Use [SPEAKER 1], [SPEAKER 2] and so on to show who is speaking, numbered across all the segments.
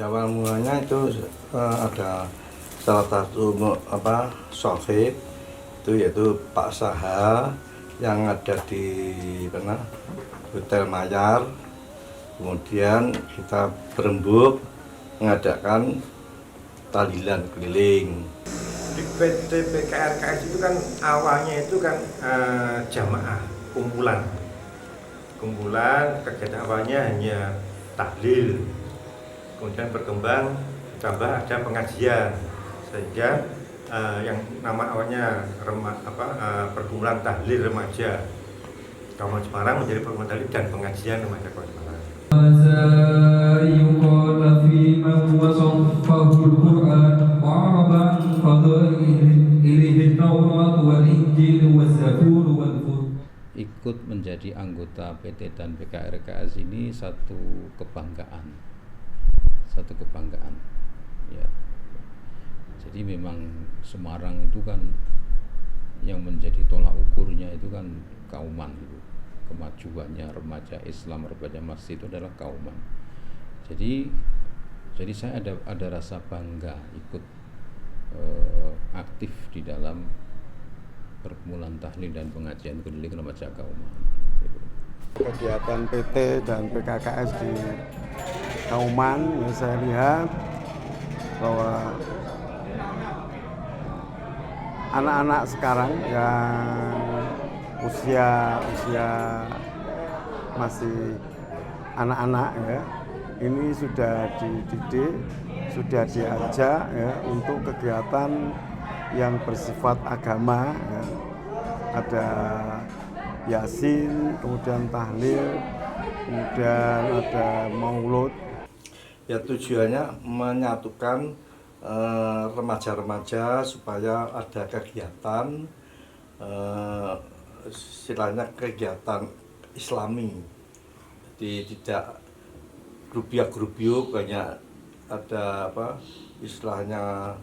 [SPEAKER 1] Ya, awal mulanya itu ada salah satu sohib itu yaitu Pak Saha yang ada di mana Hotel Mayar. Kemudian kita berembuk mengadakan tahlilan keliling.
[SPEAKER 2] Di PT PKRKS itu kan awalnya itu kan jamaah kumpulan kegiatan awalnya hanya tahlil, kemudian berkembang tambah ada pengajian sehingga yang nama awalnya perkumpulan tahlil remaja Kauman Semarang menjadi perkumpulan tahlil dan pengajian remaja Kauman Semarang.
[SPEAKER 3] Ikut menjadi anggota PT dan PKRKS ini satu kebanggaan ya. Jadi memang Semarang itu kan yang menjadi tolak ukurnya itu kan Kauman gitu. Kemajuannya remaja Islam, remaja masjid itu adalah Kauman. Jadi saya ada rasa bangga ikut aktif di dalam perkumpulan tahlil dan pengajian keliling remaja Kauman.
[SPEAKER 4] Kegiatan PT dan PKKS di Kauman, ya saya lihat bahwa anak-anak sekarang yang usia masih anak-anak ya, ini sudah dididik, sudah diajak ya untuk kegiatan yang bersifat agama ya. Ada Yasin, kemudian tahlil, kemudian ada maulud.
[SPEAKER 1] Ya, tujuannya menyatukan remaja-remaja supaya ada kegiatan istilahnya kegiatan Islami. Jadi tidak grubiak-grubiuk, banyak ada istilahnya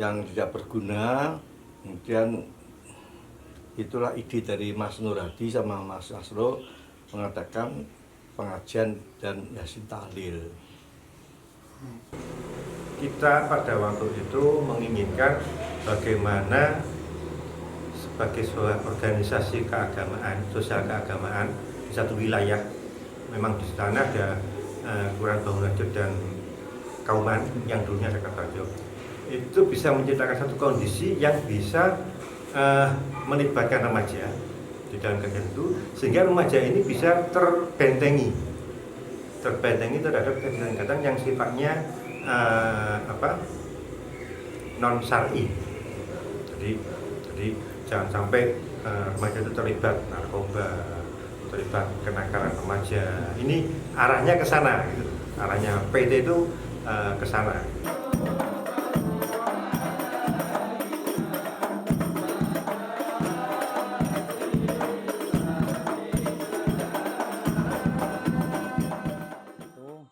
[SPEAKER 1] yang tidak berguna. Kemudian itulah ide dari Mas Nur Hadi sama Mas Asro mengadakan pengajian dan Yasin tahlil.
[SPEAKER 2] Kita pada waktu itu menginginkan bagaimana sebagai sebuah organisasi keagamaan, sosial keagamaan di satu wilayah, memang di sana ada Kelurahan Bangunrejo dan Kauman yang dulunya ada Kartarjo, itu bisa menciptakan satu kondisi yang bisa melibatkan remaja di dalam kegiatan itu, sehingga remaja ini bisa terbentengi terhadap kegiatan yang sifatnya non syar'i. Jadi jangan sampai remaja itu terlibat narkoba, terlibat kenakalan remaja. Ini arahnya ke sana gitu. Arahnya PT itu ke sana.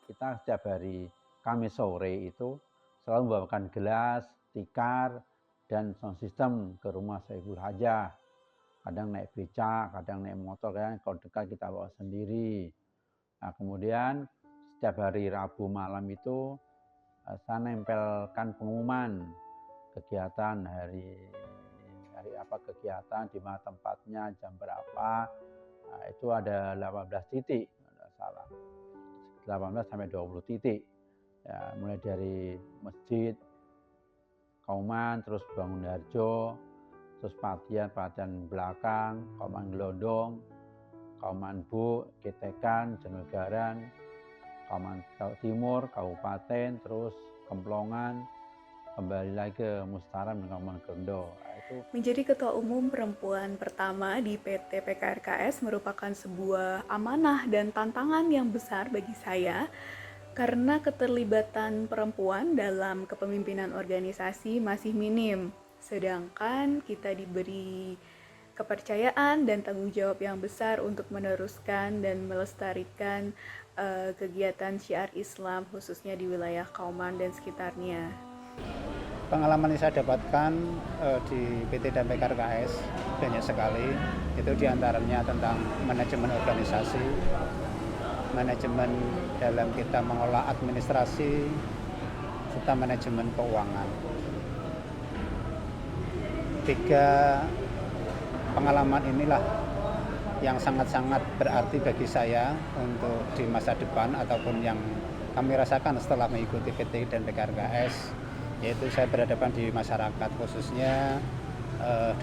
[SPEAKER 5] Kita setiap hari Kamis sore itu selalu membawakan gelas, tikar, dan sound system ke rumah Saiful Hajah. Kadang naik becak, kadang naik motor, kan kalau dekat kita bawa sendiri. Nah, kemudian setiap hari Rabu malam itu saya nempelkan pengumuman kegiatan hari apa kegiatan, di mana tempatnya, jam berapa. Nah, itu ada 18 titik, tidak salah. 18 sampai 20 titik. Ya, mulai dari masjid Kauman, terus Bangunharjo, terus Patian belakang, Kauman Gelondong, Kauman Bu, Kitekan, Jenugaran, Kauman Timur, Kabupaten, terus Kemplongan, kembali lagi ke Mustaram dan Kauman Gendo.
[SPEAKER 6] Menjadi Ketua Umum perempuan pertama di PT PKRKS merupakan sebuah amanah dan tantangan yang besar bagi saya, karena keterlibatan perempuan dalam kepemimpinan organisasi masih minim, sedangkan kita diberi kepercayaan dan tanggung jawab yang besar untuk meneruskan dan melestarikan kegiatan syiar Islam khususnya di wilayah Kauman dan sekitarnya.
[SPEAKER 7] Pengalaman yang saya dapatkan di PT dan PKRKS banyak sekali, itu diantaranya tentang manajemen organisasi, manajemen dalam kita mengolah administrasi, serta manajemen keuangan. 3 pengalaman inilah yang sangat-sangat berarti bagi saya untuk di masa depan ataupun yang kami rasakan setelah mengikuti PT dan PKRKS, yaitu saya berhadapan di masyarakat, khususnya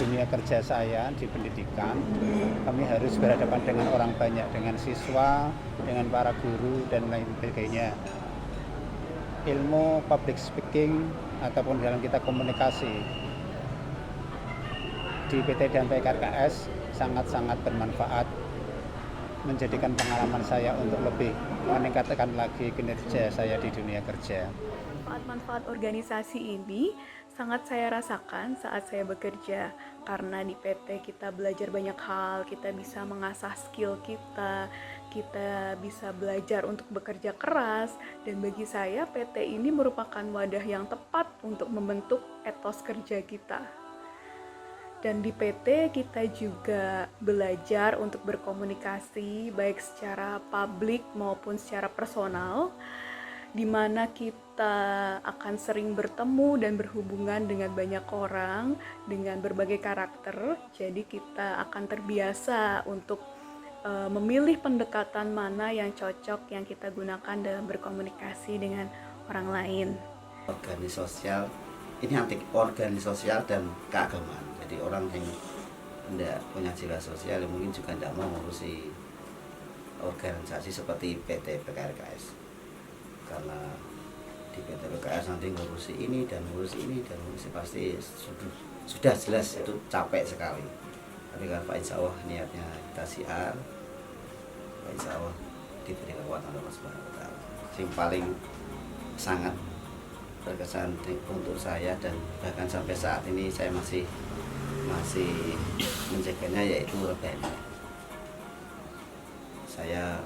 [SPEAKER 7] dunia kerja saya di pendidikan. Kami harus berhadapan dengan orang banyak, dengan siswa, dengan para guru, dan lain sebagainya. Ilmu public speaking ataupun dalam kita komunikasi di PT dan PKRKS sangat-sangat bermanfaat, menjadikan pengalaman saya untuk lebih meningkatkan lagi kinerja saya di dunia kerja.
[SPEAKER 6] Manfaat-manfaat organisasi ini sangat saya rasakan saat saya bekerja, karena di PT kita belajar banyak hal, kita bisa mengasah skill kita bisa belajar untuk bekerja keras, dan bagi saya PT ini merupakan wadah yang tepat untuk membentuk etos kerja kita. Dan di PT kita juga belajar untuk berkomunikasi baik secara publik maupun secara personal, di mana kita akan sering bertemu dan berhubungan dengan banyak orang dengan berbagai karakter. Jadi kita akan terbiasa untuk memilih pendekatan mana yang cocok yang kita gunakan dalam berkomunikasi dengan orang lain.
[SPEAKER 8] Organisasi sosial ini anti organisasi sosial dan keagamaan. Jadi orang yang tidak punya jiwa sosial mungkin juga tidak mau mengurusi organisasi seperti PT PKRKS, karena di PT PKRKS nanti ngurusi ini dan ngurusi pasti sudah jelas itu capek sekali. Tapi kan Pak, insya Allah niatnya kita siar, insya Allah diberi kekuatan Allah Subhanahu wa Ta'ala. Yang paling sangat berkesan untuk saya dan bahkan sampai saat ini saya masih menjaganya, yaitu rebana. Saya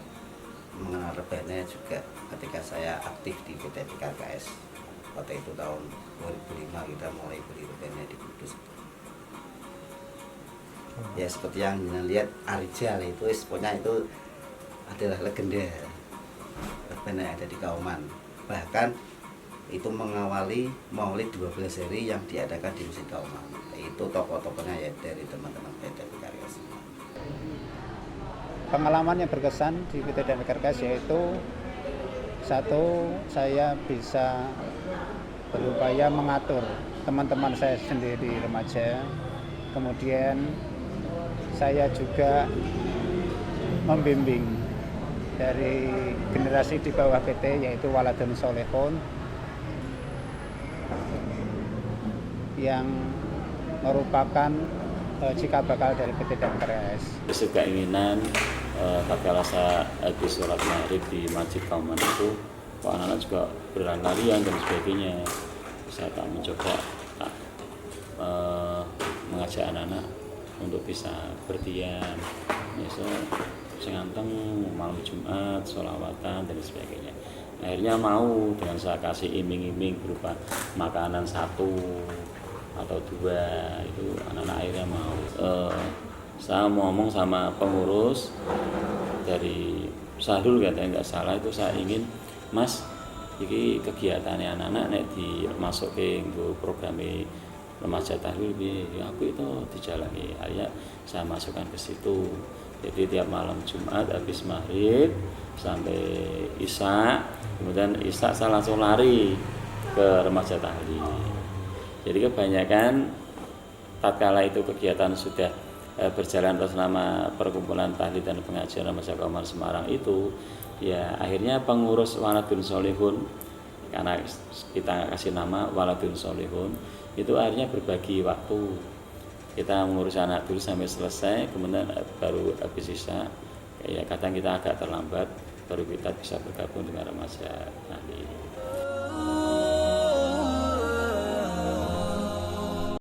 [SPEAKER 8] mengenal rebana juga ketika saya aktif di PT PKRKS. Waktu itu tahun 2005 kita mulai beli rebana di Kudus. Ya seperti yang lihat Arijal itu, pokoknya itu adalah legenda rebana yang ada di Kauman. Bahkan itu mengawali Maulid 12 hari yang diadakan di Masjid Kauman. Itu tokoh-tokohnya ya dari teman-teman PT PKRKS.
[SPEAKER 7] Pengalaman yang berkesan di PT dan PKRKS yaitu, 1, saya bisa berupaya mengatur teman-teman saya sendiri remaja. Kemudian saya juga membimbing dari generasi di bawah PT, yaitu Waladun Solehun, yang merupakan cikal bakal dari PT dan PKRKS.
[SPEAKER 9] Keinginan tatkala saya habis sholat maghrib di Masjid Kauman itu, anak-anak juga berlarian dan sebagainya. Saya tak mencoba mengajak anak-anak untuk bisa berdiam, senganteng malam Jumat, sholawatan dan sebagainya. Akhirnya mau, dengan saya kasih iming-iming berupa makanan 1 atau 2, itu anak-anak akhirnya mau. Saya ngomong sama pengurus dari Sahrul, katanya nggak salah itu, saya ingin, Mas, ini kegiatannya anak-anak nek dimasukin ke program remaja tahlil, aku itu dijalani. Akhirnya saya masukkan ke situ. Jadi tiap malam Jumat habis maghrib sampai Isya, kemudian Isya saya langsung lari ke remaja tahlil. Jadi kebanyakan tatkala itu kegiatan sudah berjalan atas nama Perkumpulan Tahlil dan Pengajian Remaja Kauman Semarang itu, ya akhirnya pengurus Waladun Solihun, karena kita kasih nama Waladun Solihun, itu akhirnya berbagi waktu. Kita mengurus anak dulu sampai selesai, kemudian baru habis Isya, ya kadang kita agak terlambat, baru kita bisa bergabung dengan remaja. Nah,